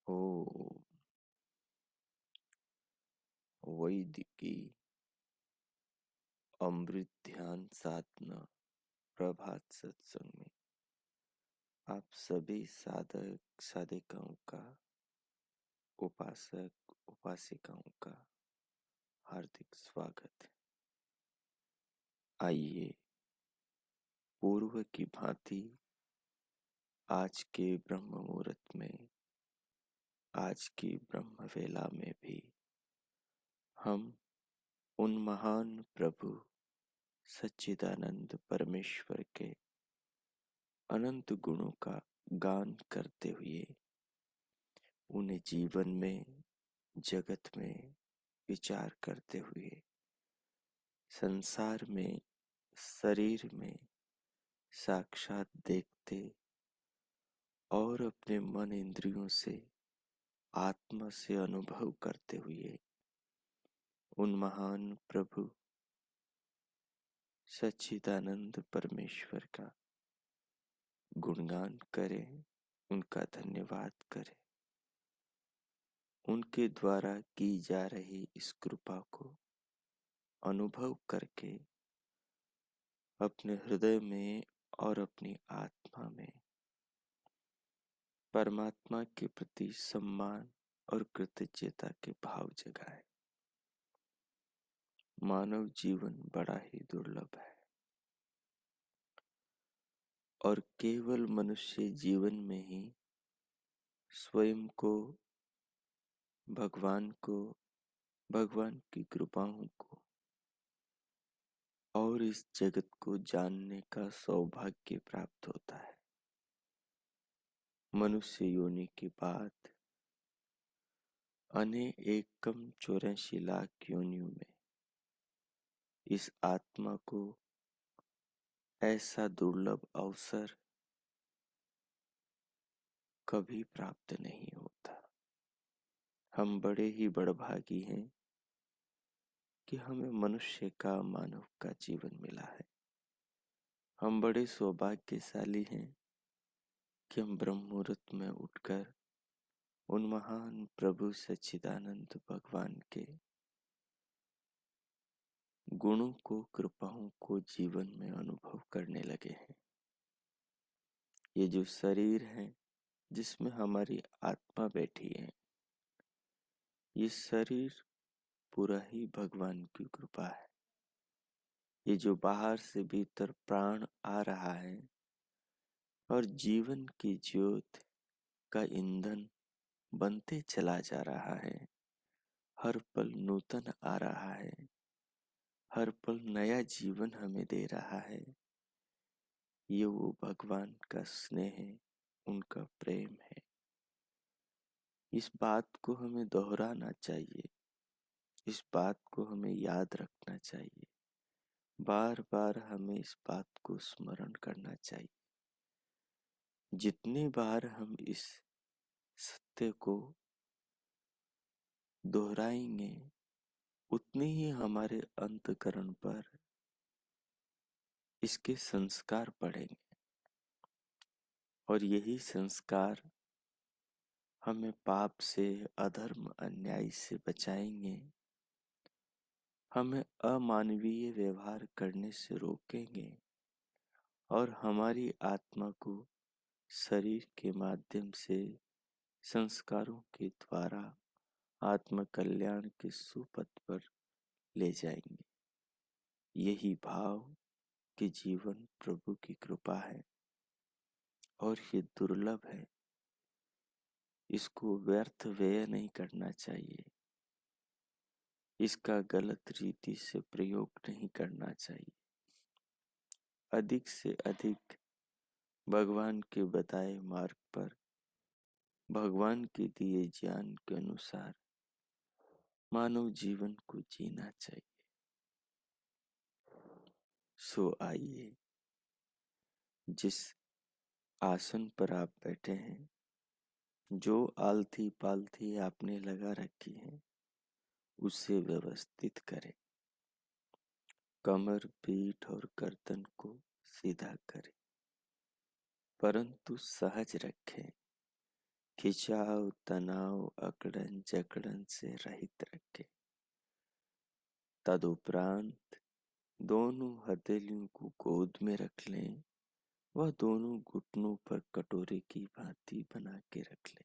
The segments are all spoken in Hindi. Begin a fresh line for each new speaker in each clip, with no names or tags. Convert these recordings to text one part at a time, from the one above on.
ओम वैदिकी अमृत ध्यान साधना प्रभात सत्संग में आप सभी साधक साधिकाओं का, उपासक उपासिकाओं का हार्दिक स्वागत है। आइए पूर्व की भांति आज के ब्रह्म मुहूर्त में, आज की ब्रह्म वेला में भी हम उन महान प्रभु सच्चिदानंद परमेश्वर के अनंत गुणों का गान करते हुए उन्हें जीवन में, जगत में विचार करते हुए संसार में, शरीर में साक्षात देखते और अपने मन इंद्रियों से, आत्मा से अनुभव करते हुए उन महान प्रभु सच्चिदानंद परमेश्वर का गुणगान करें, उनका धन्यवाद करें। उनके द्वारा की जा रही इस कृपा को अनुभव करके अपने हृदय में और अपनी आत्मा में परमात्मा के प्रति सम्मान और कृतज्ञता के भाव जगाए। मानव जीवन बड़ा ही दुर्लभ है और केवल मनुष्य जीवन में ही स्वयं को, भगवान को, भगवान की कृपाओं को और इस जगत को जानने का सौभाग्य प्राप्त होता है। मनुष्य योनि के बाद अनेकम 84 लाख योनियों में इस आत्मा को ऐसा दुर्लभ अवसर कभी प्राप्त नहीं होता। हम बड़े ही बड़भागी हैं कि हमें मनुष्य का, मानव का जीवन मिला है। हम बड़े सौभाग्यशाली हैं कि हम ब्रह्म मुहूर्त में उठकर उन महान प्रभु सच्चिदानंद भगवान के गुणों को, कृपाओं को जीवन में अनुभव करने लगे हैं। ये जो शरीर है जिसमें हमारी आत्मा बैठी है, ये शरीर पूरा ही भगवान की कृपा है। ये जो बाहर से भीतर प्राण आ रहा है और जीवन की ज्योत का ईंधन बनते चला जा रहा है, हर पल नूतन आ रहा है, हर पल नया जीवन हमें दे रहा है, ये वो भगवान का स्नेह है, उनका प्रेम है। इस बात को हमें दोहराना चाहिए, इस बात को हमें याद रखना चाहिए, बार बार हमें इस बात को स्मरण करना चाहिए। जितनी बार हम इस सत्य को दोहराएंगे उतनी ही हमारे अंतःकरण पर इसके संस्कार पड़ेंगे और यही संस्कार हमें पाप से, अधर्म, अन्याय से बचाएंगे, हमें अमानवीय व्यवहार करने से रोकेंगे और हमारी आत्मा को शरीर के माध्यम से, संस्कारों के द्वारा आत्म कल्याण के सुपथ पर ले जाएंगे। यही भाव कि जीवन प्रभु की कृपा है और ये दुर्लभ है, इसको व्यर्थ व्यय नहीं करना चाहिए, इसका गलत रीति से प्रयोग नहीं करना चाहिए। अधिक से अधिक भगवान के बताए मार्ग पर, भगवान के दिए ज्ञान के अनुसार मानव जीवन को जीना चाहिए। सो आइए, जिस आसन पर आप बैठे हैं, जो आलथी पालथी आपने लगा रखी है, उसे व्यवस्थित करें। कमर, पीठ और गर्दन को सीधा करें, परंतु सहज रखें, खिंचाव, तनाव, अकड़न जकड़न से रहित रखे। तदुपरांत दोनों हथेलियों को गोद में रख लें। वह दोनों घुटनों पर कटोरे की भांति बना के रख लें।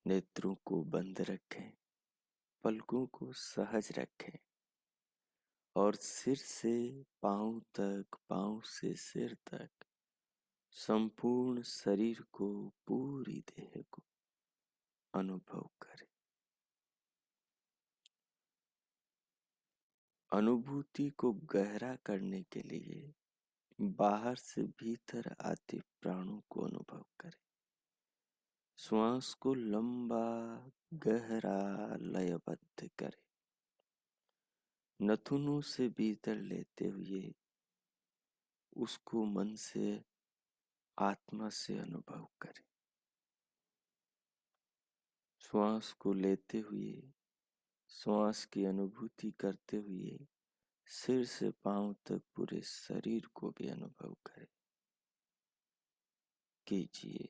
नेत्रों को बंद रखें, पलकों को सहज रखें और सिर से पांव तक, पांव से सिर तक संपूर्ण शरीर को, पूरी देह को अनुभव करें। अनुभूति को गहरा करने के लिए बाहर से भीतर आते प्राणों को अनुभव करें। श्वास को लंबा, गहरा, लयबद्ध करें। नथुनों से भीतर लेते हुए उसको मन से, आत्मा से अनुभव करें। श्वास को लेते हुए, श्वास की अनुभूति करते हुए सिर से पांव तक पूरे शरीर को भी अनुभव करें। कीजिए।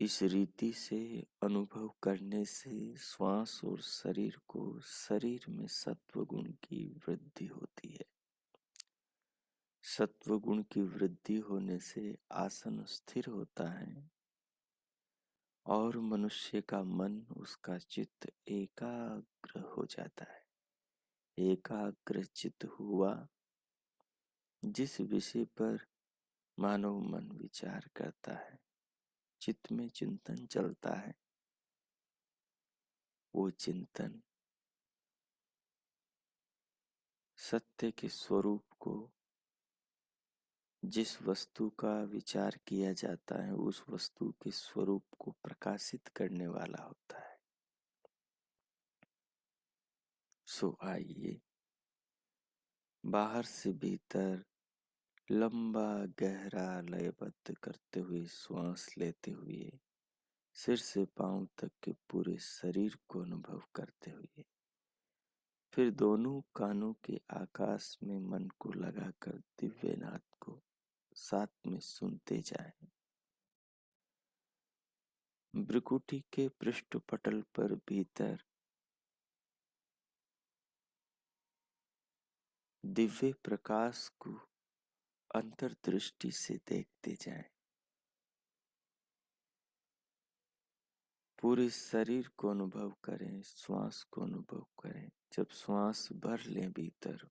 इस रीति से अनुभव करने से श्वास और शरीर को, शरीर में सत्व गुण की वृद्धि होती है। सत्व गुण की वृद्धि होने से आसन स्थिर होता है और मनुष्य का मन, उसका चित्त एकाग्र हो जाता है। एकाग्र चित्त हुआ, जिस विषय पर मानव मन विचार करता है, चित्त में चिंतन चलता है, वो चिंतन सत्य के स्वरूप को, जिस वस्तु का विचार किया जाता है उस वस्तु के स्वरूप को प्रकाशित करने वाला होता है। सो आइए, बाहर से भीतर लंबा, गहरा, लयबद्ध करते हुए श्वास लेते हुए सिर से पांव तक के पूरे शरीर को अनुभव करते हुए फिर दोनों कानों के आकाश में मन को लगाकर दिव्यनाद को साथ में सुनते जाएं। भ्रुकुटी के पृष्ठपटल पर भीतर दिव्य प्रकाश को अंतर्दृष्टि से देखते जाएं। पूरे शरीर को अनुभव करें, श्वास को अनुभव करें। जब श्वास भर लें भीतर,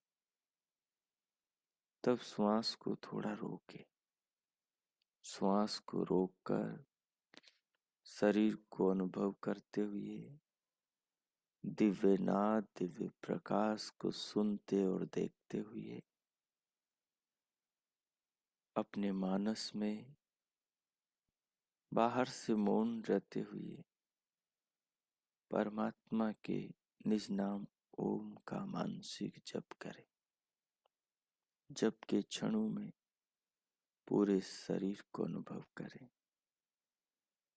तब श्वास को थोड़ा रोकें। श्वास को रोककर शरीर को अनुभव करते हुए दिव्य नाद, दिव्य प्रकाश को सुनते और देखते हुए अपने मानस में बाहर से मौन रहते हुए परमात्मा के निज नाम ओम का मानसिक जप करें। जप के क्षणों में पूरे शरीर को अनुभव करें।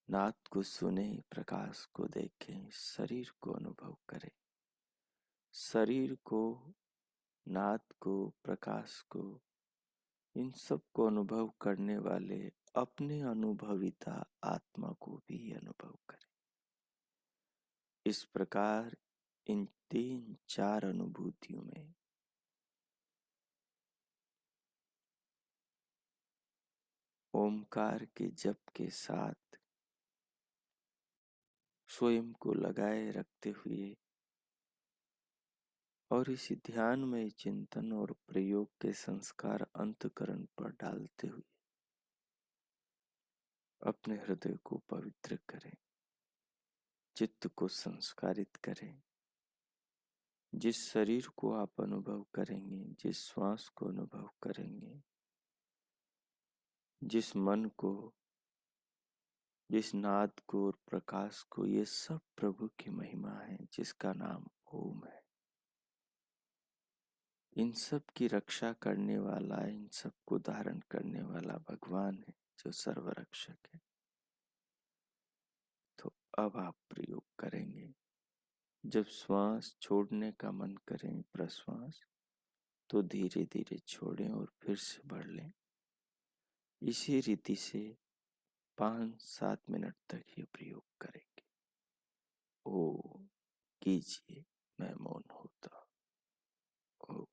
नाद को सुने, प्रकाश को देखें, शरीर को अनुभव करें। शरीर को, नाद को, प्रकाश को, इन सब को अनुभव करने वाले अपने अनुभविता आत्मा को भी अनुभव करें। इस प्रकार इन 3-4 अनुभूतियों में ओमकार के जप के साथ स्वयं को लगाए रखते हुए और इसी ध्यान में चिंतन और प्रयोग के संस्कार अंतःकरण पर डालते हुए अपने हृदय को पवित्र करें, चित्त को संस्कारित करें। जिस शरीर को आप अनुभव करेंगे, जिस श्वास को अनुभव करेंगे, जिस मन को, जिस नाद को और प्रकाश को, ये सब प्रभु की महिमा है जिसका नाम ओम है। इन सब की रक्षा करने वाला, इन सब को धारण करने वाला भगवान है जो सर्वरक्षक है। तो अब आप प्रयोग करेंगे। जब श्वास छोड़ने का मन करें, प्रश्वास, तो धीरे धीरे छोड़ें और फिर से भर लें। इसी रीति से 5-7 मिनट तक ये प्रयोग करेंगे। ओ कीजिए, मैं मौन होता हूँ।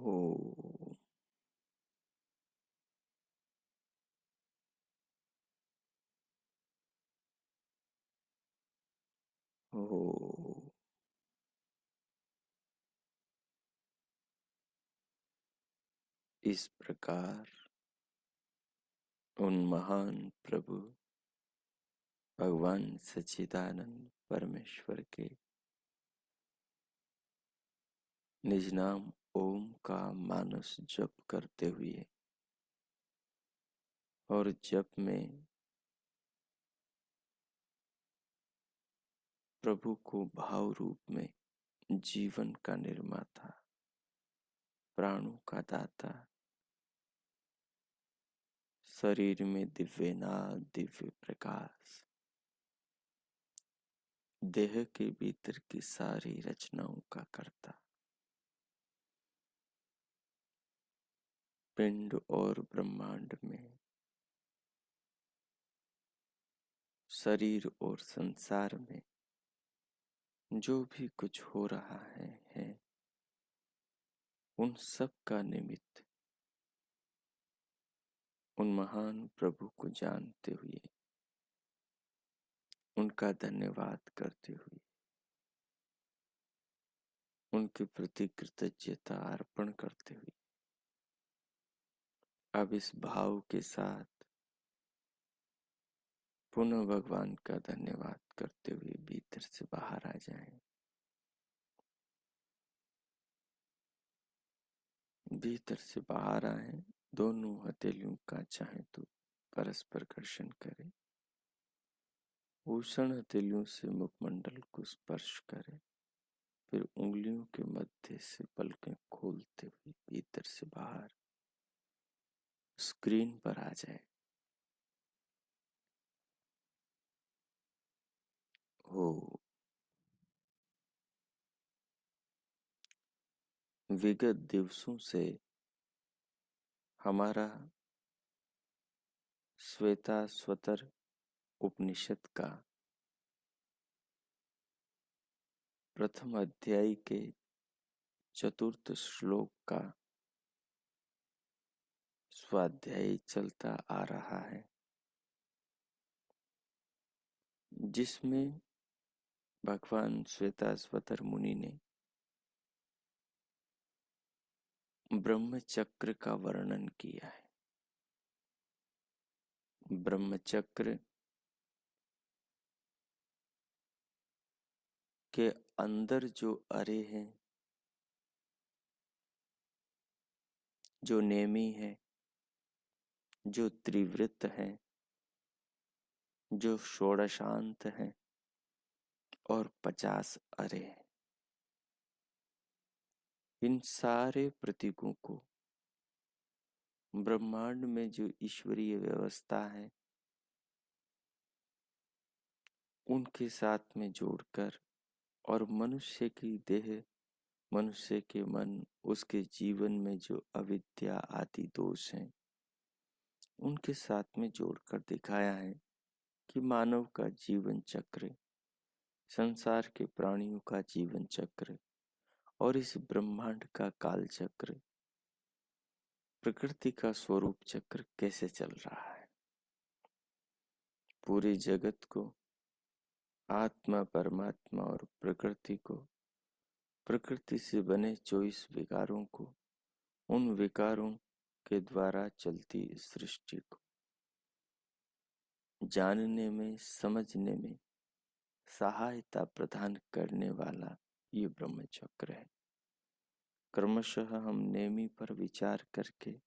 ओ। ओ। इस प्रकार उन महान प्रभु भगवान सच्चिदानंद परमेश्वर के निज नाम ओम का मानस जप करते हुए और जप में प्रभु को भाव रूप में जीवन का निर्माता, प्राणों का दाता, शरीर में दिव्य नाद, दिव्य प्रकाश, देह के भीतर की सारी रचनाओं का कर्ता, पिंड और ब्रह्मांड में, शरीर और संसार में जो भी कुछ हो रहा है उन सब का निमित्त उन महान प्रभु को जानते हुए, उनका धन्यवाद करते हुए, उनके प्रति कृतज्ञता अर्पण करते हुए, अब इस भाव के साथ पुनः भगवान का धन्यवाद करते हुए भीतर से बाहर आ जाएं। भीतर से बाहर आए, दोनों हथेलियों का चाहे तो परस्पर घर्षण करें, उष्ण हथेलियों से मुखमंडल को स्पर्श करें, फिर उंगलियों के मध्य से पलकें खोलते हुए भीतर से बाहर स्क्रीन पर आ जाए। हो। विगत दिवसों से हमारा श्वेताश्वतर उपनिषद का प्रथम अध्याय के चतुर्थ श्लोक का स्वाध्याय चलता आ रहा है, जिसमें भगवान श्वेताश्वतर मुनि ने ब्रह्मचक्र का वर्णन किया है। ब्रह्मचक्र के अंदर जो अरे हैं, जो नेमी है, जो त्रिवृत्त है, जो षोडशांत है और 50 अरे हैं, इन सारे प्रतीकों को ब्रह्मांड में जो ईश्वरीय व्यवस्था है उनके साथ में जोड़कर और मनुष्य की देह, मनुष्य के मन, उसके जीवन में जो अविद्या आदि दोष हैं उनके साथ में जोड़कर दिखाया है कि मानव का जीवन चक्र, संसार के प्राणियों का जीवन चक्र और इस ब्रह्मांड का काल चक्र, प्रकृति का स्वरूप चक्र कैसे चल रहा है। पूरे जगत को, आत्मा, परमात्मा और प्रकृति को, प्रकृति से बने 24 विकारों को, उन विकारों के द्वारा चलती इस सृष्टि को जानने में, समझने में सहायता प्रदान करने वाला ये ब्रह्म चक्र है। क्रमशः हम नेमी पर विचार करके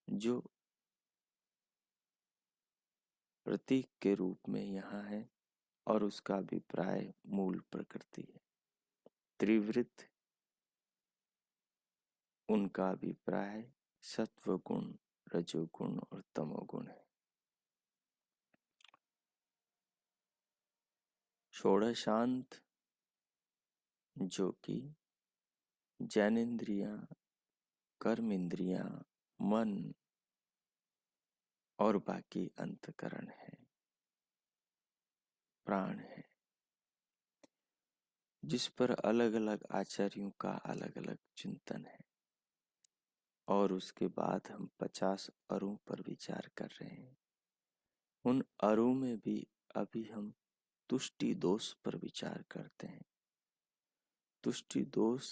जो प्रतीक के रूप में यहाँ है और उसका अभिप्राय मूल प्रकृति है। त्रिवृत्त, उनका अभिप्राय सत्व गुण, रजोगुण और तमोगुण है। षोडशांत जो कि ज्ञानेन्द्रियां, कर्म इंद्रियां, मन और बाकी अंतकरण है, प्राण है, जिस पर अलग अलग आचार्यों का अलग अलग चिंतन है। और उसके बाद हम 50 अरों पर विचार कर रहे हैं। उन अरों में भी अभी हम तुष्टि दोष पर विचार करते हैं। तुष्टि दोष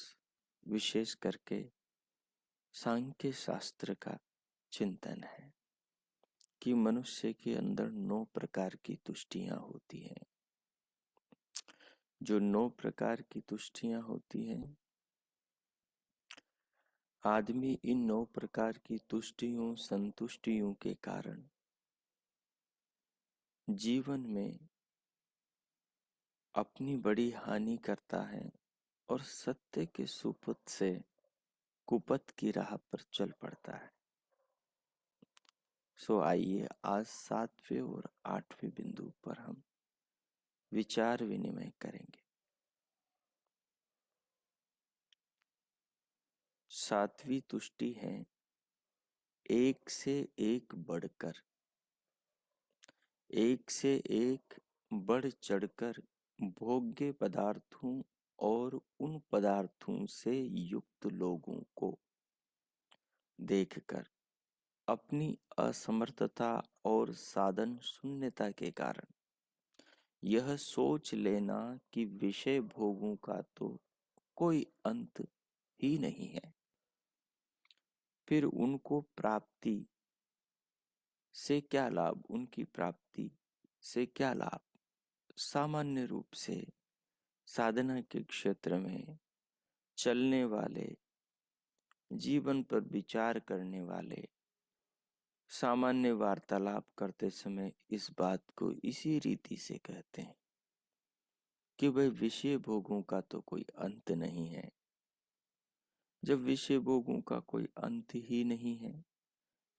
विशेष करके सांख्य शास्त्र का चिंतन है कि मनुष्य के अंदर 9 प्रकार की तुष्टियां होती हैं। जो 9 प्रकार की तुष्टियां होती हैं, आदमी इन 9 प्रकार की तुष्टियों संतुष्टियों के कारण जीवन में अपनी बड़ी हानि करता है और सत्य के सुपथ से कुपथ की राह पर चल पड़ता है। सो आइए आज 7वें और 8वें बिंदु पर हम विचार विनिमय करेंगे। 7वीं तुष्टि है एक से एक बढ़कर, एक से एक बढ़ चढ़कर भोग्य पदार्थों और उन पदार्थों से युक्त लोगों को देखकर अपनी असमर्थता और साधन शून्यता के कारण यह सोच लेना कि विषय भोगों का तो कोई अंत ही नहीं है, फिर उनको प्राप्ति से क्या लाभ, उनकी प्राप्ति से क्या लाभ। सामान्य रूप से साधना के क्षेत्र में चलने वाले, जीवन पर विचार करने वाले सामान्य वार्तालाप करते समय इस बात को इसी रीति से कहते हैं कि भाई विषय भोगों का तो कोई अंत नहीं है। जब विषय भोगों का कोई अंत ही नहीं है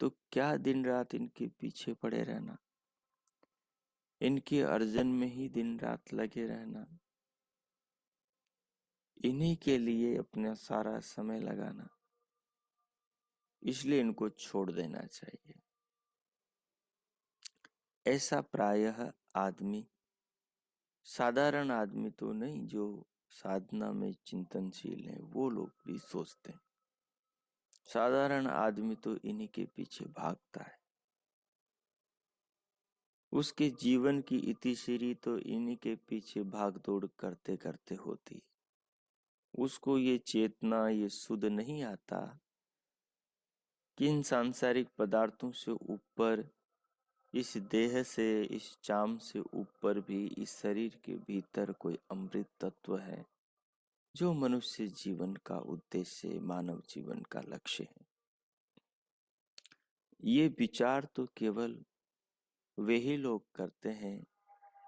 तो क्या दिन रात इनके पीछे पड़े रहना, इनके अर्जन में ही दिन रात लगे रहना, इन्हीं के लिए अपना सारा समय लगाना। इसलिए इनको छोड़ देना चाहिए। ऐसा प्रायः आदमी, साधारण आदमी तो नहीं, जो साधना में चिंतनशील है वो लोग भी सोचते हैं। साधारण आदमी तो इन्हीं के पीछे भागता है। उसके जीवन की इतिश्री तो इन्हीं के पीछे भाग दौड़ करते करते होती। उसको ये चेतना, ये सुध नहीं आता कि इन सांसारिक पदार्थों से ऊपर, इस देह से, इस चाम से ऊपर भी इस शरीर के भीतर कोई अमृत तत्व है जो मनुष्य जीवन का उद्देश्य, मानव जीवन का लक्ष्य है। ये विचार तो केवल वे ही लोग करते हैं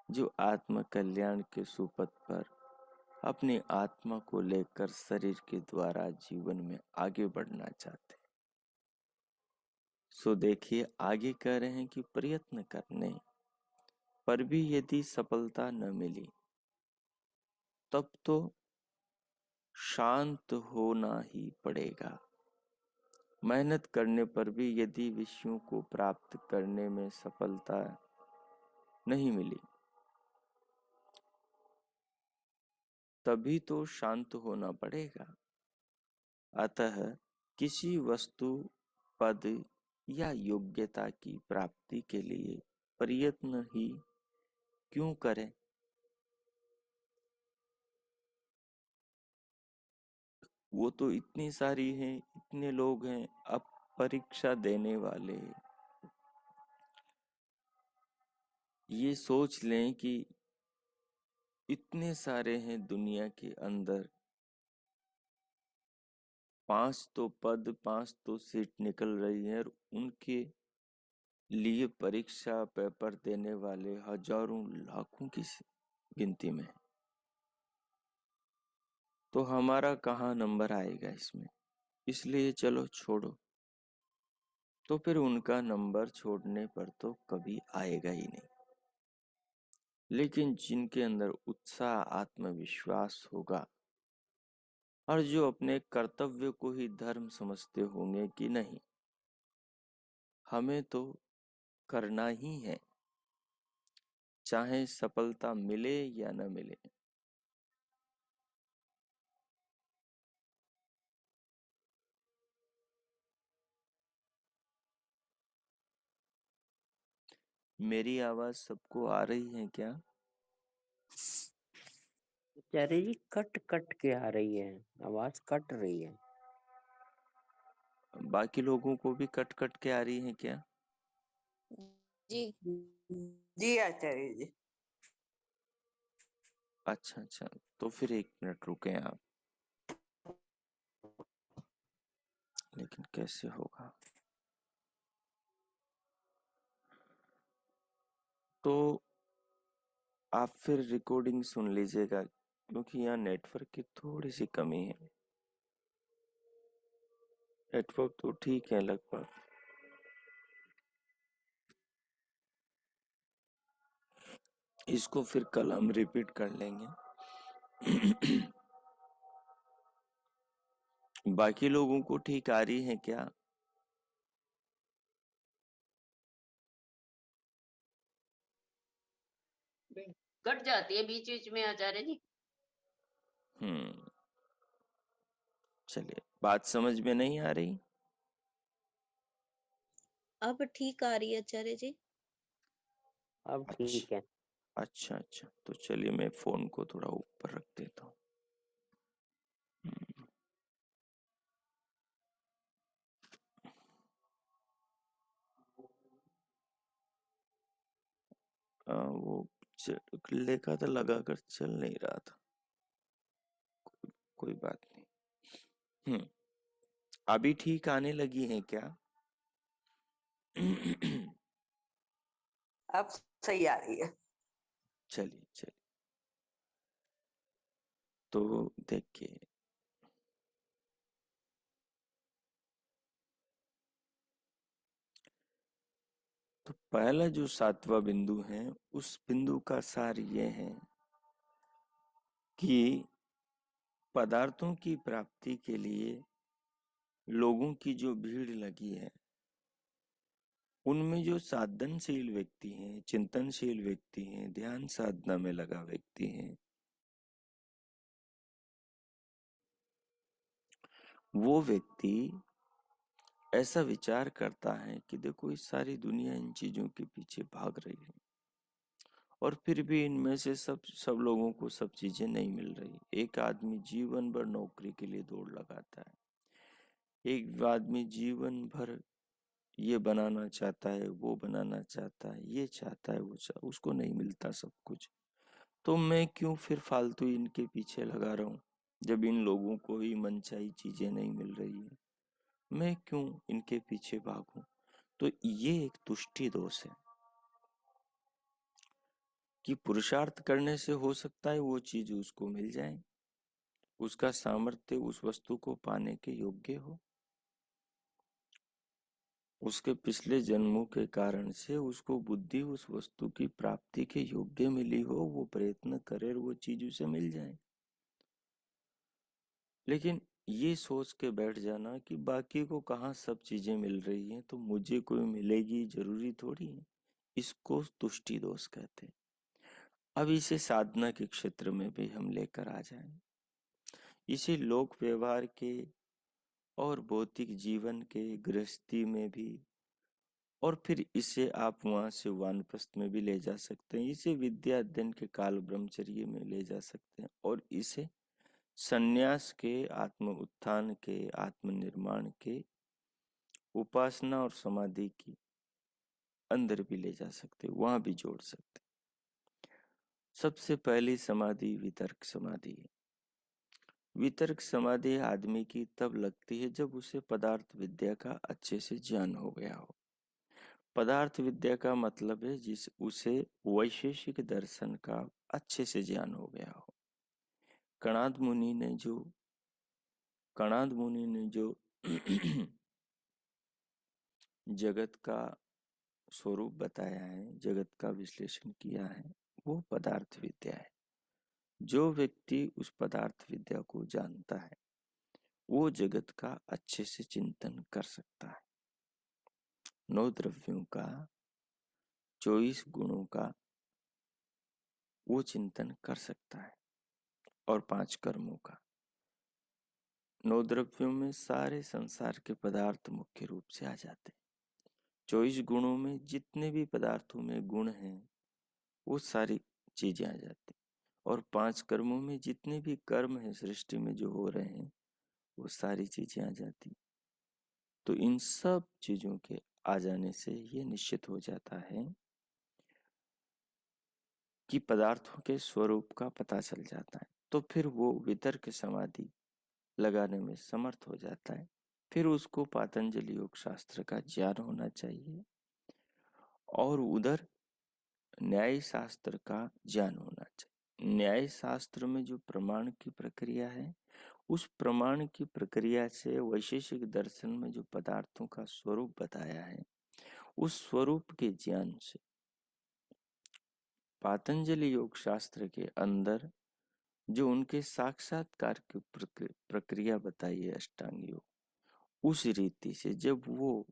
जो आत्म कल्याण के सुपथ पर अपनी आत्मा को लेकर शरीर के द्वारा जीवन में आगे बढ़ना चाहते हैं। सो देखिए, आगे कह रहे हैं कि प्रयत्न करने पर भी यदि सफलता न मिली तब तो शांत होना ही पड़ेगा। मेहनत करने पर भी यदि विषयों को प्राप्त करने में सफलता नहीं मिली तभी तो शांत होना पड़ेगा। अतः किसी वस्तु, पद या योग्यता की प्राप्ति के लिए प्रयत्न ही क्यों करें। वो तो इतनी सारी हैं, इतने लोग हैं। अब परीक्षा देने वाले ये सोच लें कि इतने सारे हैं दुनिया के अंदर, 5 तो पद, 5 तो सीट निकल रही है और उनके लिए परीक्षा पेपर देने वाले हजारों लाखों की गिनती में है। तो हमारा कहाँ नंबर आएगा इसमें, इसलिए चलो छोड़ो। तो फिर उनका नंबर छोड़ने पर तो कभी आएगा ही नहीं। लेकिन जिनके अंदर उत्साह, आत्मविश्वास होगा और जो अपने कर्तव्य को ही धर्म समझते होंगे कि नहीं, हमें तो करना ही है, चाहे सफलता मिले या न मिले। मेरी आवाज सबको आ रही है क्या?
आचार्य जी, कट कट के आ रही है। आवाज कट रही है।
बाकी लोगों को भी कट कट के आ रही है क्या?
जी जी आचार्य जी।
अच्छा अच्छा, तो फिर 1 मिनट रुके आप। लेकिन कैसे होगा? तो आप फिर रिकॉर्डिंग सुन लीजिएगा, क्योंकि यहाँ नेटवर्क की थोड़ी सी कमी है। नेटवर्क तो ठीक है लगभग। इसको फिर कल हम रिपीट कर लेंगे। बाकी लोगों को ठीक आ रही है क्या?
कट जाती है बीच बीच में आचार्य जी।
हम्म। चलिए, बात समझ में नहीं आ रही?
अब ठीक आ रही है आचार्य जी।
अब ठीक है।
अच्छा अच्छा अच्छा, तो चलिए मैं फोन को थोड़ा ऊपर रख देता हूँ। वो लेखा था, लगा कर चल नहीं रहा था। कोई बात नहीं। हम्म। अभी ठीक आने लगी है क्या?
अब सही आ रही है।
चलिए चलिए, तो देखिए, तो पहला जो 7वां बिंदु है, उस बिंदु का सार ये है कि पदार्थों की प्राप्ति के लिए लोगों की जो भीड़ लगी है, उनमें जो साधनशील व्यक्ति हैं, चिंतनशील व्यक्ति हैं, ध्यान साधना में लगा व्यक्ति है, वो व्यक्ति ऐसा विचार करता है कि देखो, इस सारी दुनिया इन चीजों के पीछे भाग रही है, और फिर भी इनमें से सब सब लोगों को सब चीजें नहीं मिल रही। एक आदमी जीवन भर नौकरी के लिए दौड़ लगाता है, एक आदमी जीवन भर ये बनाना चाहता है, वो बनाना चाहता है, ये चाहता है, उसको नहीं मिलता सब कुछ। तो मैं क्यों फिर फालतू इनके पीछे लगा रहा हूँ, जब इन लोगों को ही मनचाही चीजें नहीं मिल रही है, मैं क्यों इनके पीछे भागूं? तो ये एक तुष्टि दोष है कि पुरुषार्थ करने से हो सकता है वो चीज उसको मिल जाए, उसका सामर्थ्य उस वस्तु को पाने के योग्य हो, उसके पिछले जन्मों के कारण से उसको बुद्धि उस वस्तु की प्राप्ति के योग्य मिली हो, वो प्रयत्न करे और वो चीज उसे मिल जाए। लेकिन ये सोच के बैठ जाना कि बाकी को कहाँ सब चीजें मिल रही हैं तो मुझे कोई मिलेगी जरूरी थोड़ी है, इसको तुष्टि दोष कहते हैं। अब इसे साधना के क्षेत्र में भी हम लेकर आ जाएं, इसे लोक व्यवहार के और भौतिक जीवन के गृहस्थी में भी, और फिर इसे आप वहां से वानप्रस्थ में भी ले जा सकते हैं, इसे विद्या अध्ययन के काल ब्रह्मचर्य में ले जा सकते हैं, और इसे संन्यास के, आत्म उत्थान के, आत्मनिर्माण के, उपासना और समाधि की अंदर भी ले जा सकते, वहां भी जोड़ सकते। सबसे पहली समाधि वितर्क समाधि है। वितर्क समाधि आदमी की तब लगती है जब उसे पदार्थ विद्या का अच्छे से ज्ञान हो गया हो। पदार्थ विद्या का मतलब है जिस उसे वैशेषिक दर्शन का अच्छे से ज्ञान हो गया हो। कणाद मुनि ने जो कणाद मुनि ने जो जगत का स्वरूप बताया है, जगत का विश्लेषण किया है, वो पदार्थ विद्या है। जो व्यक्ति उस पदार्थ विद्या को जानता है, वो जगत का अच्छे से चिंतन कर सकता है। 9 द्रव्यों का, 24 गुणों का वो चिंतन कर सकता है, और 5 कर्मों का। 9 द्रव्यों में सारे संसार के पदार्थ मुख्य रूप से आ जाते हैं। 24 गुणों में जितने भी पदार्थों में गुण हैं वो सारी चीजें आ जाती, और 5 कर्मों में जितने भी कर्म हैं सृष्टि में जो हो रहे हैं वो सारी चीजें आ जाती। तो इन सब चीजों के आ जाने से ये निश्चित हो जाता है कि पदार्थों के स्वरूप का पता चल जाता है। तो फिर वो वितर्क समाधि लगाने में समर्थ हो जाता है। फिर उसको पातंजलि योग शास्त्र का ज्ञान होना चाहिए और उधर न्याय शास्त्र का ज्ञान होना चाहिए। न्याय शास्त्र में जो प्रमाण की प्रक्रिया है उस प्रमाण की प्रक्रिया से वैशेषिक दर्शन में जो पदार्थों का स्वरूप बताया है उस स्वरूप के ज्ञान से पातंजलि योग शास्त्र के अंदर जो उनके साक्षात्कार की प्रक्रिया बताई है अष्टांग योग, उस रीति से जब वो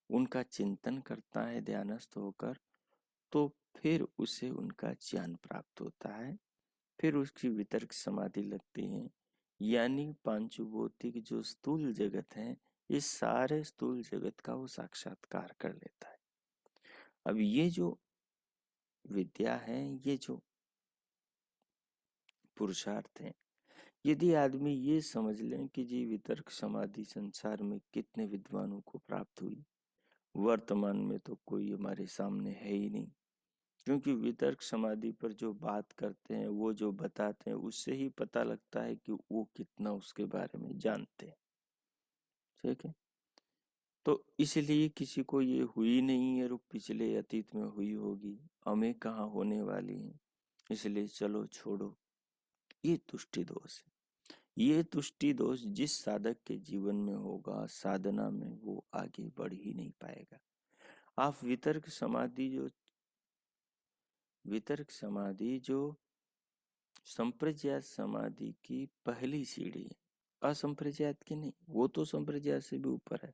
उनका चिंतन करता है ध्यानस्थ होकर तो फिर उसे उनका ज्ञान प्राप्त होता है। फिर उसकी वितर्क समाधि लगती है, यानी पांचभौतिक जो स्थूल जगत है इस सारे स्थूल जगत का वो साक्षात्कार कर लेता है। अब ये जो विद्या है, ये जो पुरुषार्थ है, यदि आदमी ये समझ लें कि जी वितर्क समाधि संसार में कितने विद्वानों को प्राप्त हुई, वर्तमान में तो कोई हमारे सामने है ही नहीं, क्योंकि वितर्क समाधि पर जो बात करते हैं वो जो बताते हैं उससे ही पता लगता है कि वो कितना उसके बारे में जानते हैं। ठीक है, तो इसलिए किसी को ये हुई नहीं है, पिछले अतीत में हुई होगी, हमें कहाँ होने वाली है, इसलिए चलो छोड़ो, ये तुष्टि दोष है। ये तुष्टि दोष जिस साधक के जीवन में होगा साधना में वो आगे बढ़ ही नहीं पाएगा। आप वितर्क समाधि जो संप्रज्ञात समाधि की पहली सीढ़ी है, असंप्रज्ञात की नहीं, वो तो संप्रज्ञात से भी ऊपर है।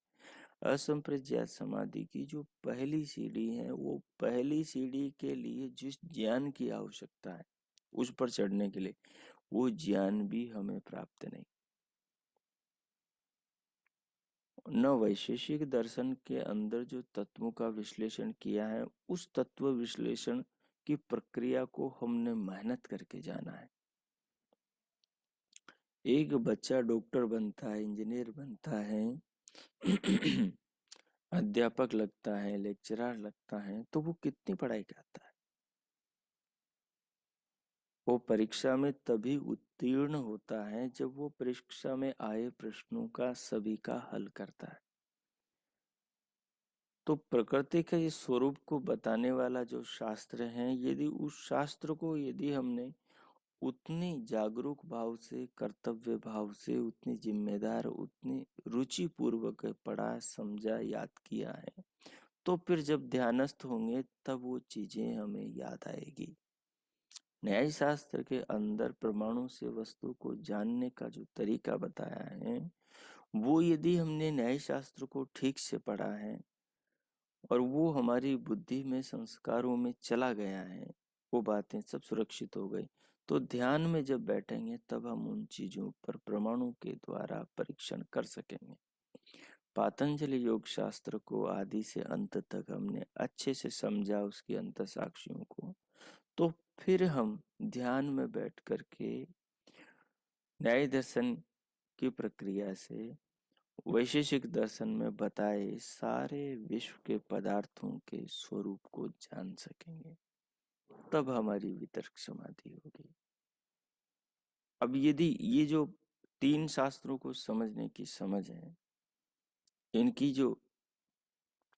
असंप्रज्ञात समाधि की जो पहली सीढ़ी है वो पहली सीढ़ी के लिए जिस ज्ञान की आवश्यकता है उस पर चढ़ने के लिए वो ज्ञान भी हमें प्राप्त नहीं। न वैशेषिक दर्शन के अंदर जो तत्वों का विश्लेषण किया है उस तत्व विश्लेषण की प्रक्रिया को हमने मेहनत करके जाना है। एक बच्चा डॉक्टर बनता है, इंजीनियर बनता है, अध्यापक लगता है, लेक्चरर लगता है, तो वो कितनी पढ़ाई करता है? वो परीक्षा में तभी उत्तीर्ण होता है जब वो परीक्षा में आए प्रश्नों का सभी का हल करता है। तो प्रकृति के इस स्वरूप को बताने वाला जो शास्त्र है, यदि उस शास्त्र को यदि हमने उतनी जागरूक भाव से, कर्तव्य भाव से, उतनी जिम्मेदार, उतनी रुचि पूर्वक पढ़ा, समझा, याद किया है, तो फिर जब ध्यानस्थ होंगे तब वो चीजें हमें याद आएगी। न्याय शास्त्र के अंदर प्रमाणों से वस्तु को जानने का जो तरीका बताया है वो यदि हमने न्याय शास्त्र को ठीक से पढ़ा है और वो हमारी बुद्धि में, संस्कारों में चला गया है, वो बातें सब सुरक्षित हो गई, तो ध्यान में जब बैठेंगे तब हम उन चीजों पर प्रमाणों के द्वारा परीक्षण कर सकेंगे। पातंजलि योग शास्त्र को आदि से अंत तक हमने अच्छे से समझा, उसकी अंत साक्षियों को, तो फिर हम ध्यान में बैठ करके न्याय दर्शन की प्रक्रिया से वैशेषिक दर्शन में बताए सारे विश्व के पदार्थों के स्वरूप को जान सकेंगे, तब हमारी वितर्क समाधि होगी। अब यदि ये जो 3 शास्त्रों को समझने की समझ है, इनकी जो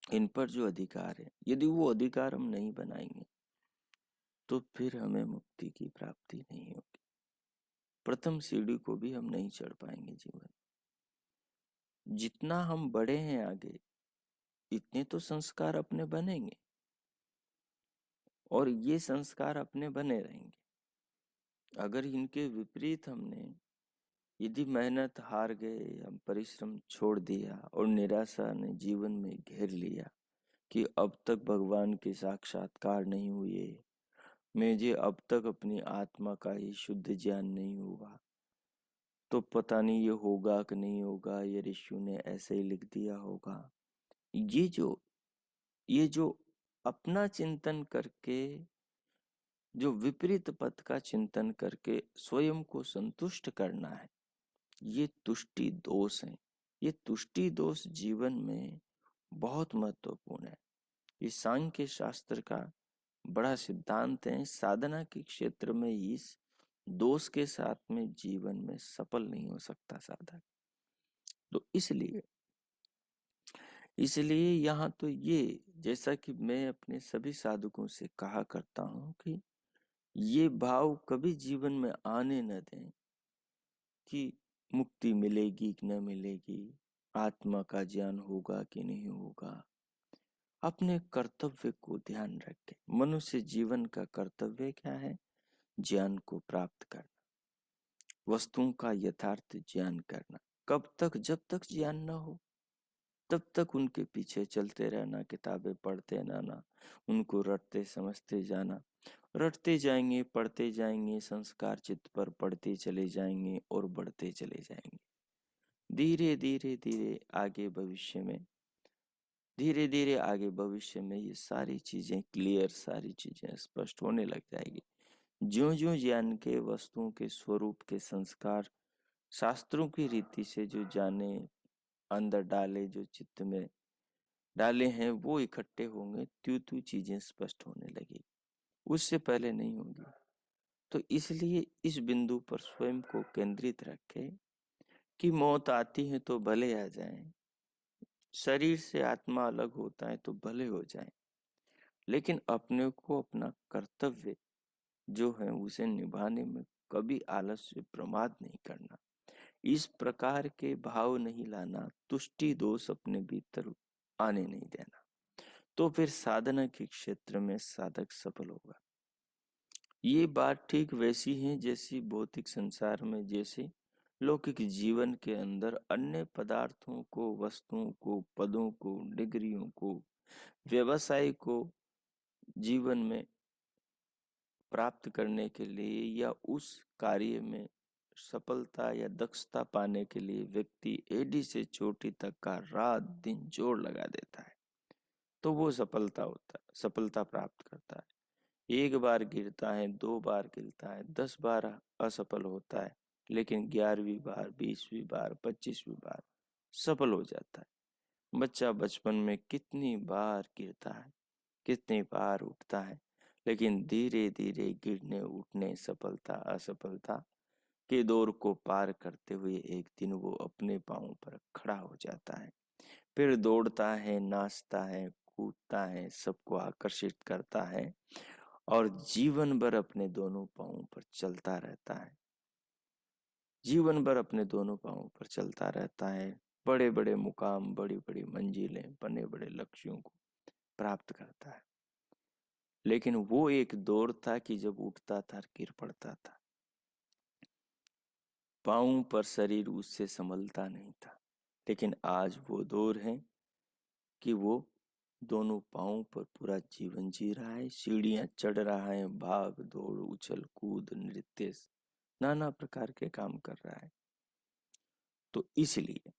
इन पर जो अधिकार है, यदि वो अधिकार हम नहीं बनाएंगे तो फिर हमें मुक्ति की प्राप्ति नहीं होगी। प्रथम सीढ़ी को भी हम नहीं चढ़ पाएंगे जीवन। जितना हम बड़े हैं आगे, इतने तो संस्कार अपने बनेंगे और ये संस्कार अपने बने रहेंगे। अगर इनके विपरीत हमने यदि मेहनत हार गए, हम परिश्रम छोड़ दिया और निराशा ने जीवन में घेर लिया कि अब तक भगवान के साक्षात्कार नहीं हुए, मुझे अब तक अपनी आत्मा का ही शुद्ध ज्ञान नहीं हुआ, तो पता नहीं ये होगा कि नहीं होगा, ये ऋषियों ने ऐसे ही लिख दिया होगा। ये जो ये जो अपना चिंतन करके, जो विपरीत पथ का चिंतन करके स्वयं को संतुष्ट करना है, ये तुष्टि दोष है। ये तुष्टि दोष जीवन में बहुत महत्वपूर्ण है। ये सांख्य शास्त्र का बड़ा सिद्धांत है। साधना के क्षेत्र में इस दोष के साथ में जीवन में सफल नहीं हो सकता साधक। तो इसलिए यहाँ तो ये, जैसा कि मैं अपने सभी साधकों से कहा करता हूँ कि ये भाव कभी जीवन में आने न दें कि मुक्ति मिलेगी कि न मिलेगी, आत्मा का ज्ञान होगा कि नहीं होगा। अपने कर्तव्य को ध्यान रखें। मनुष्य जीवन का कर्तव्य क्या है? ज्ञान को प्राप्त करना, वस्तुओं का यथार्थ ज्ञान करना। कब तक? जब तक ज्ञान न हो तब तक उनके पीछे चलते रहना, किताबें पढ़ते रहना, उनको रटते समझते जाना। रटते जाएंगे, पढ़ते जाएंगे, संस्कार चित्त पर पढ़ते चले जाएंगे और बढ़ते चले जाएंगे। धीरे धीरे धीरे आगे भविष्य में ये सारी चीजें क्लियर, सारी चीजें स्पष्ट होने लग जाएगी। ज्यों ज्यों ज्ञान के, वस्तुओं के स्वरूप के संस्कार शास्त्रों की रीति से जो जाने, अंदर डाले, जो चित्त में डाले हैं, वो इकट्ठे होंगे, त्यों त्यों चीजें स्पष्ट होने लगी, उससे पहले नहीं होगी। तो इसलिए इस बिंदु पर स्वयं को केंद्रित रखे कि मौत आती है तो भले आ जाए, शरीर से आत्मा अलग होता है तो भले हो जाए, लेकिन अपने को अपना कर्तव्य जो है उसे निभाने में कभी आलस्य प्रमाद नहीं करना। इस प्रकार के भाव नहीं लाना, तुष्टि दोष अपने भीतर आने नहीं देना, तो फिर साधना के क्षेत्र में साधक सफल होगा। ये बात ठीक वैसी है जैसी भौतिक संसार में, जैसे लौकिक जीवन के अंदर अन्य पदार्थों को, वस्तुओं को, पदों को, डिग्रियों को, व्यवसाय को जीवन में प्राप्त करने के लिए या उस कार्य में सफलता या दक्षता पाने के लिए व्यक्ति एडी से चोटी तक का रात दिन जोर लगा देता है, तो वो सफलता प्राप्त करता है। एक बार गिरता है, 2 बार गिरता है, 10 बार असफल होता है, लेकिन 11वीं बार, 20वीं बार, 25वीं बार सफल हो जाता है। बच्चा बचपन में कितनी बार गिरता है, कितनी बार उठता है, लेकिन धीरे धीरे गिरने उठने, सफलता असफलता के दौर को पार करते हुए एक दिन वो अपने पांवों पर खड़ा हो जाता है। फिर दौड़ता है, नाचता है, कूदता है, सबको आकर्षित करता है और जीवन भर अपने दोनों पांवों पर चलता रहता है। जीवन भर अपने दोनों पांवों पर चलता रहता है, बड़े बड़े मुकाम, बड़ी बड़ी मंजिलें, बड़े बड़े लक्ष्यों को प्राप्त करता है। लेकिन वो एक दौर था कि जब उठता था गिर पड़ता था, पांवों पर शरीर उससे संभलता नहीं था। लेकिन आज वो दौर है कि वो दोनों पांवों पर पूरा जीवन जी रहा है, सीढ़ियां चढ़ रहा है, भाग दौड़, उछल कूद, नृत्य, नाना प्रकार के काम कर रहा है। तो इसलिए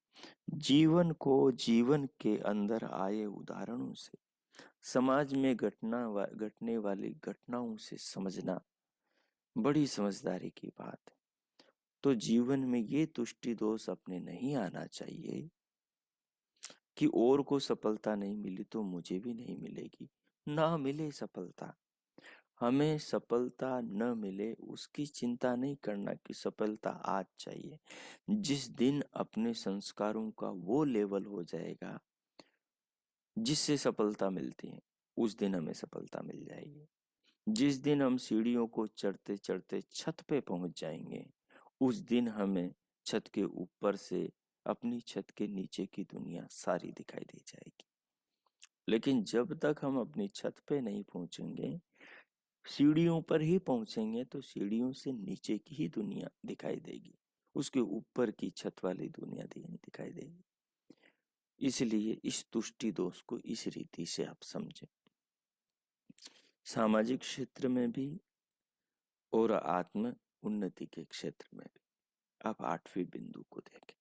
जीवन को जीवन के अंदर आए उदाहरणों से, समाज में घटने वाली घटनाओं से समझना बड़ी समझदारी की बात है। तो जीवन में ये तुष्टि दोष अपने नहीं आना चाहिए कि और को सफलता नहीं मिली तो मुझे भी नहीं मिलेगी। ना मिले सफलता, हमें सफलता न मिले उसकी चिंता नहीं करना कि सफलता आज चाहिए। जिस दिन अपने संस्कारों का वो लेवल हो जाएगा जिससे सफलता मिलती है, उस दिन हमें सफलता मिल जाएगी। जिस दिन हम सीढ़ियों को चढ़ते चढ़ते छत पे पहुंच जाएंगे, उस दिन हमें छत के ऊपर से अपनी छत के नीचे की दुनिया सारी दिखाई दे जाएगी। लेकिन जब तक हम अपनी छत पे नहीं पहुंचेंगे, सीढ़ियों पर ही पहुंचेंगे, तो सीढ़ियों से नीचे की ही दुनिया दिखाई देगी, उसके ऊपर की छत वाली दुनिया नहीं दिखाई देगी। इसलिए इस तुष्टि दोष को इस रीति से आप समझें, सामाजिक क्षेत्र में भी और आत्म उन्नति के क्षेत्र में भी। आप 8वें बिंदु को देखें।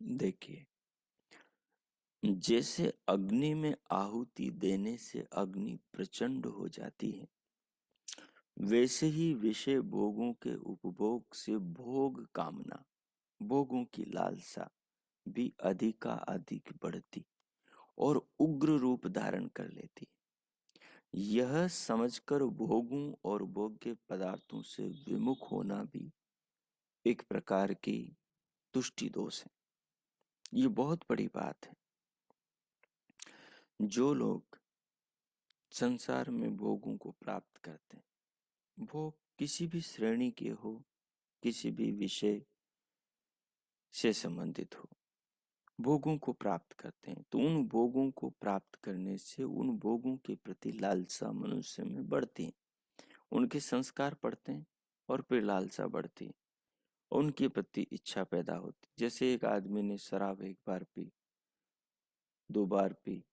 देखिए, जैसे अग्नि में आहुति देने से अग्नि प्रचंड हो जाती है, वैसे ही विषय भोगों के उपभोग से भोग कामना, भोगों की लालसा भी अधिकाधिक बढ़ती और उग्र रूप धारण कर लेती। यह समझकर भोगों और भोग्य पदार्थों से विमुख होना भी एक प्रकार की तुष्टि दोष है। ये बहुत बड़ी बात है। जो लोग संसार में भोगों को प्राप्त करते हैं, भोग किसी भी श्रेणी के हो, किसी भी विषय से संबंधित हो, भोगों को प्राप्त करते हैं, तो उन भोगों को प्राप्त करने से उन भोगों के प्रति लालसा मनुष्य में बढ़ती है। उनके संस्कार पड़ते हैं और फिर लालसा बढ़ती है, उनके प्रति इच्छा पैदा होती। जैसे एक आदमी ने शराब एक बार पी, 2 बार पी,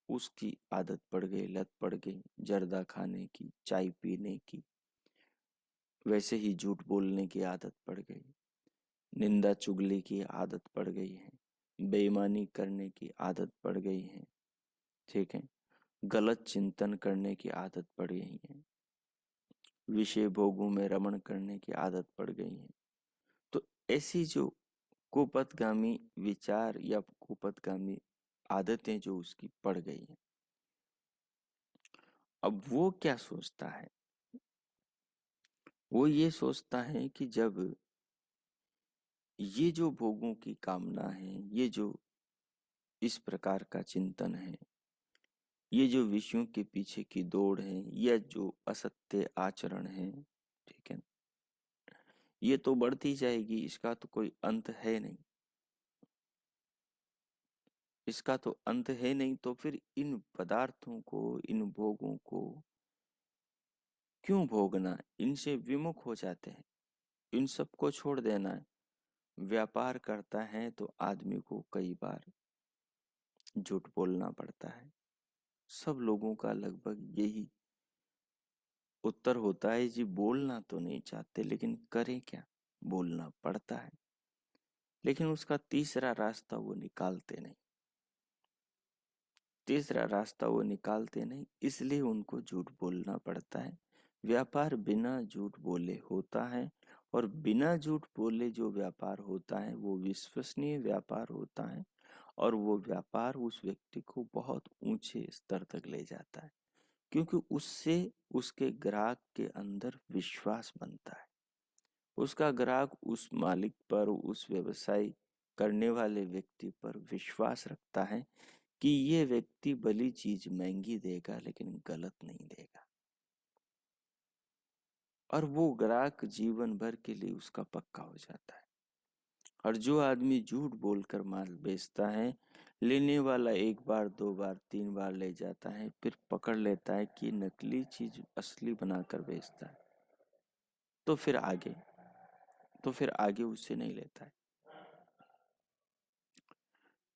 उसकी आदत पड़ गई, लत पड़ गई जर्दा खाने की, चाय पीने की। वैसे ही झूठ बोलने की आदत पड़ गई, निंदा चुगली की आदत पड़ गई है, बेईमानी करने की आदत पड़ गई है, ठीक है, गलत चिंतन करने की आदत पड़ गई है, विषय भोगों में रमण करने की आदत पड़ गई है। तो ऐसी जो कुपथगामी विचार या कुपथगामी आदतें जो उसकी पड़ गई हैं, अब वो क्या सोचता है? वो ये सोचता है कि जब ये जो भोगों की कामना है, ये जो इस प्रकार का चिंतन है, ये जो विषयों के पीछे की दौड़ है, या जो असत्य आचरण है, ठीक है, ये तो बढ़ती जाएगी, इसका तो कोई अंत है नहीं, इसका तो अंत है नहीं। तो फिर इन पदार्थों को, इन भोगों को क्यों भोगना? इनसे विमुख हो जाते हैं, इन सबको छोड़ देना है। व्यापार करता है तो आदमी को कई बार झूठ बोलना पड़ता है। सब लोगों का लगभग यही उत्तर होता है जी, बोलना तो नहीं चाहते लेकिन करें क्या, बोलना पड़ता है। लेकिन उसका तीसरा रास्ता वो निकालते नहीं, तीसरा रास्ता वो निकालते नहीं, इसलिए उनको झूठ बोलना पड़ता है। व्यापार बिना झूठ बोले होता है, और बिना झूठ बोले जो व्यापार होता है वो विश्वसनीय व्यापार होता है, और वो व्यापार उस व्यक्ति को बहुत ऊंचे स्तर तक ले जाता है, क्योंकि उससे उसके ग्राहक के अंदर विश्वास बनता है। उसका ग्राहक उस मालिक पर, उस व्यवसाय करने वाले व्यक्ति पर विश्वास रखता है कि ये व्यक्ति भली चीज महंगी देगा लेकिन गलत नहीं देगा, और वो ग्राहक जीवन भर के लिए उसका पक्का हो जाता है। और जो आदमी झूठ बोलकर माल बेचता है, लेने वाला 1 बार 2 बार 3 बार ले जाता है, फिर पकड़ लेता है कि नकली चीज असली बनाकर बेचता है, तो फिर आगे उससे नहीं लेता है।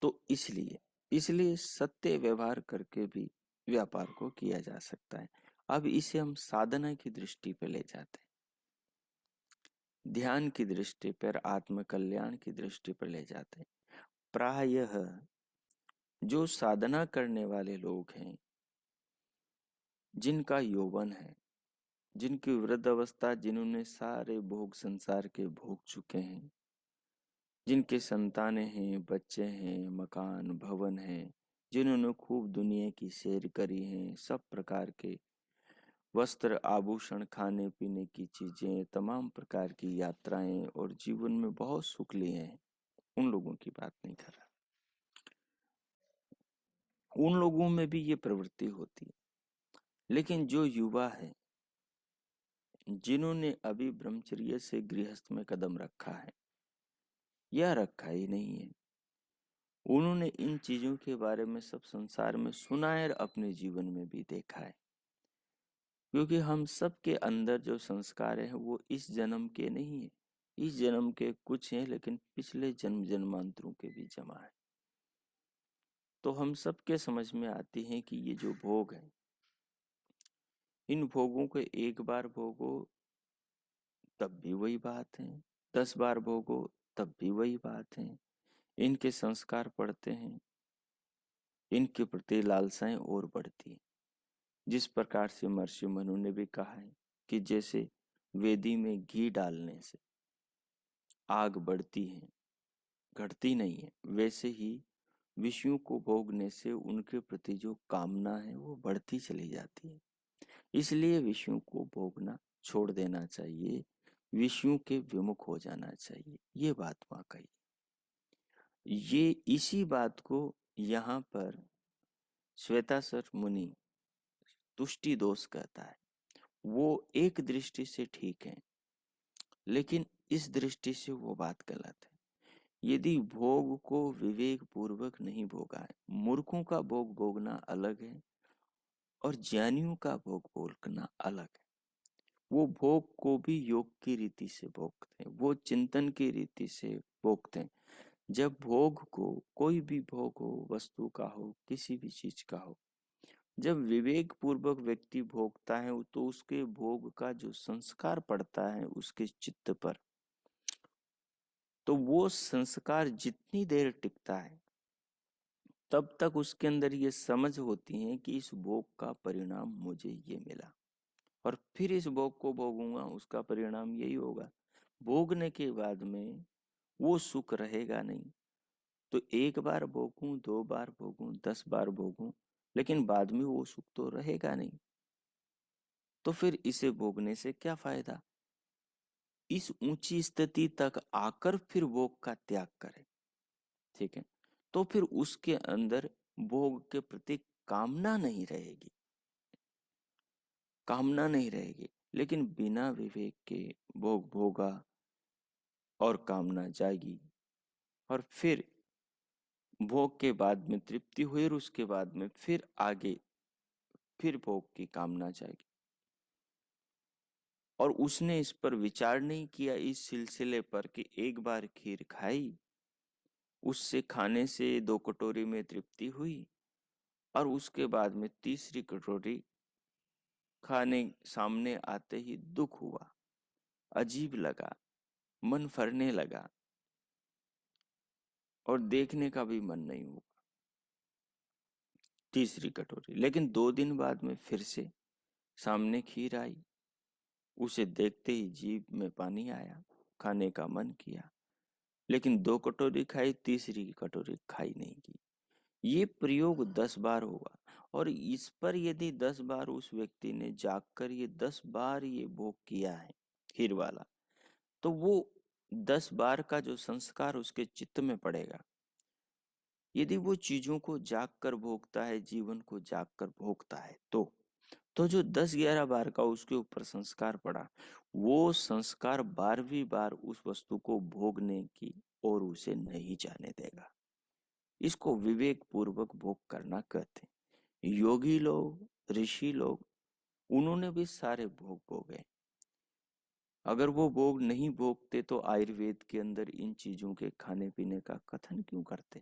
तो इसलिए सत्य व्यवहार करके भी व्यापार को किया जा सकता है। अब इसे हम साधना की दृष्टि पे ले जाते हैं, ध्यान की दृष्टि पर, आत्म कल्याण की दृष्टि पर ले जाते हैं। प्रायः जो साधना करने वाले लोग हैं, जिनका यौवन है, जिनकी वृद्ध अवस्था, जिन्होंने सारे भोग संसार के भोग चुके हैं, जिनके संतानें हैं, बच्चे हैं, मकान भवन हैं, जिन्होंने खूब दुनिया की सैर करी है, सब प्रकार के वस्त्र आभूषण, खाने पीने की चीजें, तमाम प्रकार की यात्राएं और जीवन में बहुत सुख लिए हैं, उन लोगों की बात नहीं कर रहा। उन लोगों में भी ये प्रवृत्ति होती है। लेकिन जो युवा है, जिन्होंने अभी ब्रह्मचर्य से गृहस्थ में कदम रखा है या रखा ही नहीं है, उन्होंने इन चीजों के बारे में सब संसार में सुना है और अपने जीवन में भी देखा है। क्योंकि हम सब के अंदर जो संस्कार है वो इस जन्म के नहीं है, इस जन्म के कुछ हैं लेकिन पिछले जन्म जन्मांतरों के भी जमा है। तो हम सब के समझ में आती है कि ये जो भोग है, इन भोगों को 1 बार भोगो तब भी वही बात है, 10 बार भोगो तब भी वही बात है, इनके संस्कार पड़ते हैं, इनके प्रति लालसाएं और बढ़ती हैं। जिस प्रकार से महर्षि मनु ने भी कहा है कि जैसे वेदी में घी डालने से आग बढ़ती है, घटती नहीं है, वैसे ही विषयों को भोगने से उनके प्रति जो कामना है वो बढ़ती चली जाती है। इसलिए विषयों को भोगना छोड़ देना चाहिए, विषयों के विमुख हो जाना चाहिए। ये बात वहां कही। ये इसी बात को यहाँ पर श्वेताश्वर मुनि तुष्टि दोष कहता है। वो एक दृष्टि से ठीक है, लेकिन इस दृष्टि से वो बात गलत है। यदि भोग को विवेक पूर्वक नहीं भोगा है, मूर्खों का भोग भोगना अलग है और ज्ञानियों का भोग भोगना अलग है। वो भोग को भी योग की रीति से भोगते हैं, वो चिंतन की रीति से भोगते हैं। जब भोग को, कोई भी भोग हो, वस्तु का हो, किसी भी चीज का हो, जब विवेक पूर्वक व्यक्ति भोगता है तो उसके भोग का जो संस्कार पड़ता है उसके चित्त पर, तो वो संस्कार जितनी देर टिकता है तब तक उसके अंदर ये समझ होती है कि इस भोग का परिणाम मुझे ये मिला और फिर इस भोग को भोगूंगा, उसका परिणाम यही होगा। भोगने के बाद में वो सुख रहेगा नहीं। तो एक बार भोगूं, 2 बार भोगूं, 10 बार भोगूं, लेकिन बाद में वो सुख तो रहेगा नहीं। तो फिर इसे भोगने से क्या फायदा। इस ऊंची स्थिति तक आकर फिर भोग का त्याग करें, ठीक है, तो फिर उसके अंदर भोग के प्रति कामना नहीं रहेगी, कामना नहीं रहेगी। लेकिन बिना विवेक के भोग भोगा और कामना जाएगी, और फिर भोग के बाद में तृप्ति हुई और उसके बाद में फिर आगे फिर भोग की कामना जाएगी। और उसने इस पर विचार नहीं किया इस सिलसिले पर कि एक बार खीर खाई, उससे खाने से 2 कटोरी में तृप्ति हुई और उसके बाद में तीसरी कटोरी खाने सामने आते ही दुख हुआ, अजीब लगा, मन फरने लगा और देखने का भी मन नहीं हुआ तीसरी कटोरी। लेकिन 2 दिन बाद में फिर से सामने खीर आई, उसे देखते ही जीभ में पानी आया, खाने का मन किया, लेकिन 2 कटोरी खाई, तीसरी कटोरी खाई नहीं की। ये प्रयोग 10 बार होगा और इस पर यदि 10 बार उस व्यक्ति ने जागकर ये 10 बार ये भोग किया है खीर वाला, तो वो 10 बार का जो संस्कार उसके चित्त में पड़ेगा। यदि वो चीजों को जागकर भोगता है, जीवन को जागकर भोगता है, तो जो 10-11 बार का उसके ऊपर संस्कार पड़ा, वो संस्कार 12वीं बार उस वस्तु को भोगने की और उसे नहीं जाने देगा। इसको विवेक पूर्वक भोग करना कहते हैं। योगी लोग, ऋषि लोग, उन्होंने भी सारे भोग भोगे। अगर वो भोग नहीं भोगते तो आयुर्वेद के अंदर इन चीजों के खाने पीने का कथन क्यों करते।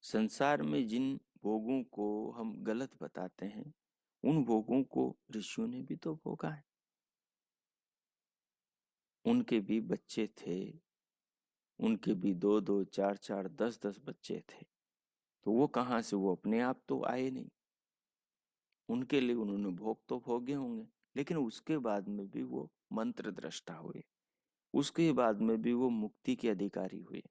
संसार में जिन भोगों को हम गलत बताते हैं, उन भोगों को ऋषियों ने भी तो भोगा है। उनके भी बच्चे थे, उनके भी 2-2, 4-4, 10-10 बच्चे थे, तो वो कहाँ से, वो अपने आप तो आए नहीं। उनके लिए उन्होंने भोग तो भोगे होंगे, लेकिन उसके बाद में भी वो मंत्र दृष्टा हुए, उसके बाद में भी वो मुक्ति के अधिकारी हुए,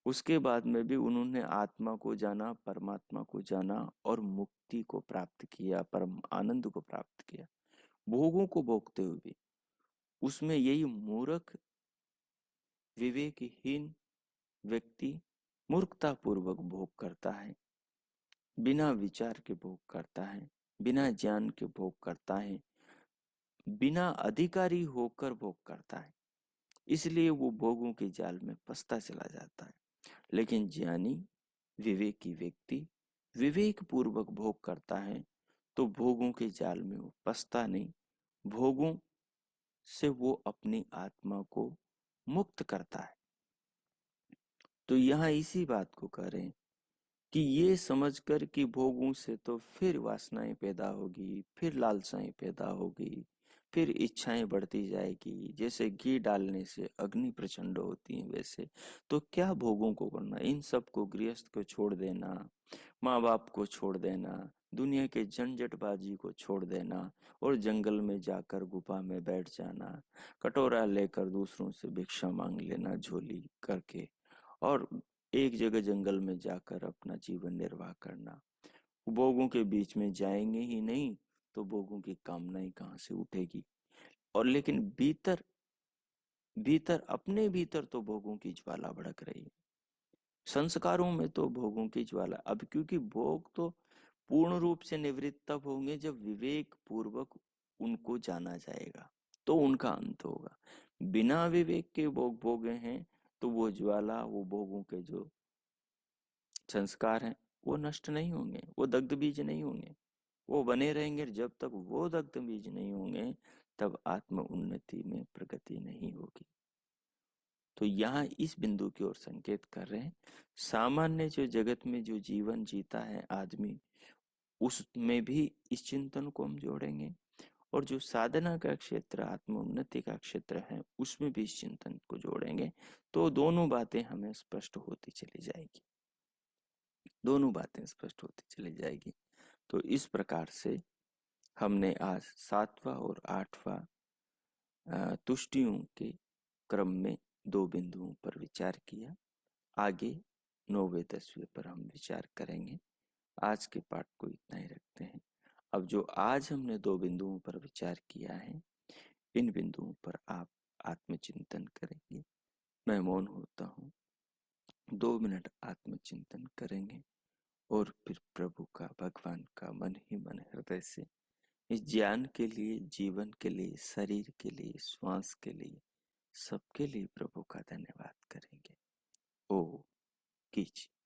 उसके बाद में भी उन्होंने आत्मा को जाना, परमात्मा को जाना और मुक्ति को प्राप्त किया, परम आनंद को प्राप्त किया। भोगों को भोगते हुए भी उसमें यही मूर्ख विवेकहीन व्यक्ति मूर्खता पूर्वक भोग करता है, बिना विचार के भोग करता है, बिना ज्ञान के भोग करता है, बिना अधिकारी होकर भोग करता है। इसलिए वो भोगों के जाल में फंसता चला जाता है। लेकिन ज्ञानी विवेकी व्यक्ति विवेक पूर्वक भोग करता है तो भोगों के जाल में वो फंसता नहीं, भोगों से वो अपनी आत्मा को मुक्त करता है। तो यहाँ इसी बात को कह रहे हैं कि ये समझकर कि भोगों से तो फिर वासनाएं पैदा होगी, फिर लालसाएं पैदा होगी, फिर इच्छाएं बढ़ती जाएगी। जैसे घी डालने से अग्नि प्रचंड होती है, वैसे तो क्या भोगों को करना, इन सब को, गृहस्थ को छोड़ देना, माँ बाप को छोड़ देना, दुनिया के झंझटबाजी को छोड़ देना और जंगल में जाकर गुफा में बैठ जाना, कटोरा लेकर दूसरों से भिक्षा मांग लेना झोली करके, और एक जगह जंगल में जाकर अपना जीवन निर्वाह करना। भोगों के बीच में जाएंगे ही नहीं तो भोगों की कामनाएं कहाँ से उठेगी। और लेकिन भीतर भीतर अपने भीतर तो भोगों की ज्वाला भड़क रही है, संस्कारों में तो भोगों की ज्वाला। अब क्योंकि भोग तो पूर्ण रूप से निवृत्त तब होंगे जब विवेक पूर्वक उनको जाना जाएगा, तो उनका अंत होगा। बिना विवेक के भोग भोगे हैं तो वो ज्वाला, वो भोगों के जो संस्कार हैं, वो नष्ट नहीं होंगे, वो दग्ध बीज नहीं होंगे, वो बने रहेंगे। जब तक वो दग्ध बीज नहीं होंगे तब आत्म उन्नति में प्रगति नहीं होगी। तो यहाँ इस बिंदु की ओर संकेत कर रहे हैं। सामान्य जो जगत में जो जीवन जीता है आदमी, उसमें भी इस चिंतन को हम जोड़ेंगे, और जो साधना का क्षेत्र, आत्म उन्नति का क्षेत्र है, उसमें भी इस चिंतन को जोड़ेंगे। तो दोनों बातें हमें स्पष्ट होती चली जाएगी, दोनों बातें स्पष्ट होती चली जाएगी। तो इस प्रकार से हमने आज 7वां और 8वां तुष्टियों के क्रम में दो बिंदुओं पर विचार किया। आगे 9वें 10वें पर हम विचार करेंगे। आज के पाठ को इतना ही रखते हैं। अब जो आज हमने दो बिंदुओं पर विचार किया है, इन बिंदुओं पर आप आत्मचिंतन करेंगे। मैं मौन होता हूँ, 2 मिनट आत्मचिंतन करेंगे और फिर प्रभु का, भगवान का मन ही मन हृदय से इस ज्ञान के लिए, जीवन के लिए, शरीर के लिए, श्वास के लिए, सबके लिए प्रभु का धन्यवाद करेंगे। ओ कीजिए।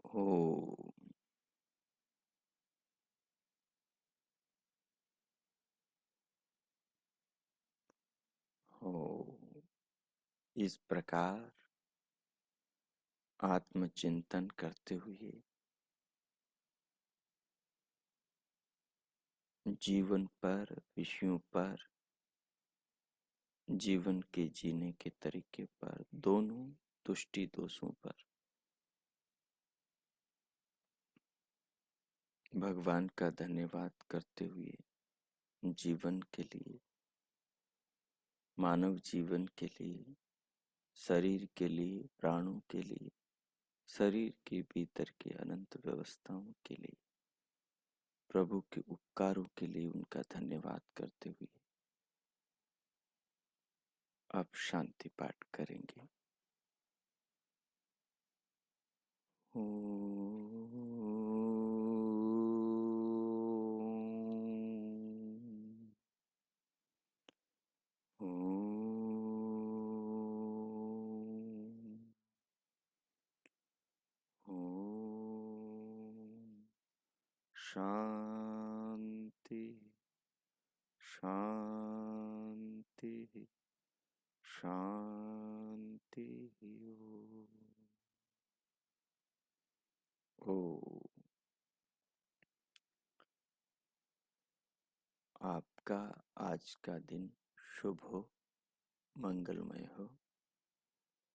ओ हो इस प्रकार आत्मचिंतन करते हुए जीवन पर, विषयों पर, जीवन के जीने के तरीके पर, दोनों तुष्टि दोषों पर भगवान का धन्यवाद करते हुए जीवन के लिए, मानव जीवन के लिए, शरीर के लिए, प्राणों के लिए, शरीर के भीतर के अनंत व्यवस्थाओं के लिए, प्रभु के उपकारों के लिए उनका धन्यवाद करते हुए अब शांति पाठ करेंगे। शांति शांति शांति। ओ आपका आज का दिन शुभ हो, मंगलमय हो।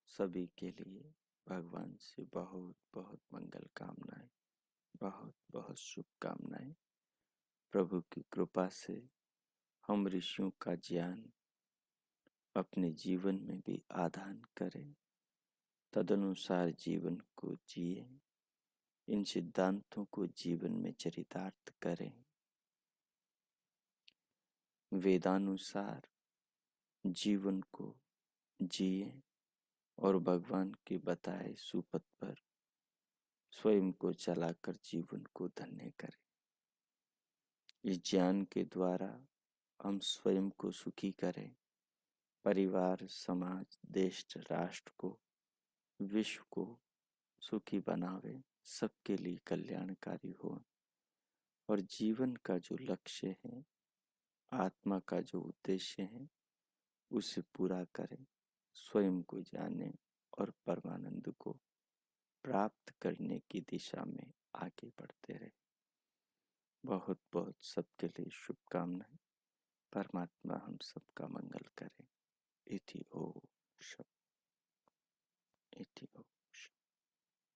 सभी के लिए भगवान से बहुत बहुत मंगल कामनाएं, बहुत बहुत शुभकामनाएं। प्रभु की कृपा से हम ऋषियों का ज्ञान अपने जीवन में भी आधान करें, तदनुसार जीवन को जिए, इन सिद्धांतों को जीवन में चरितार्थ करें, वेदानुसार जीवन को जिए और भगवान के बताए सुपथ पर स्वयं को चलाकर जीवन को धन्य करें। इस ज्ञान के द्वारा हम स्वयं को सुखी करें, परिवार, समाज, देश, राष्ट्र को, विश्व को सुखी बनावे, सबके लिए कल्याणकारी हो और जीवन का जो लक्ष्य है, आत्मा का जो उद्देश्य है, उसे पूरा करें, स्वयं को जाने और परमानंद को प्राप्त करने की दिशा में आगे बढ़ते रहे। बहुत बहुत सबके लिए शुभकामनाएं। परमात्मा हम सबका मंगल करे। इति ओम।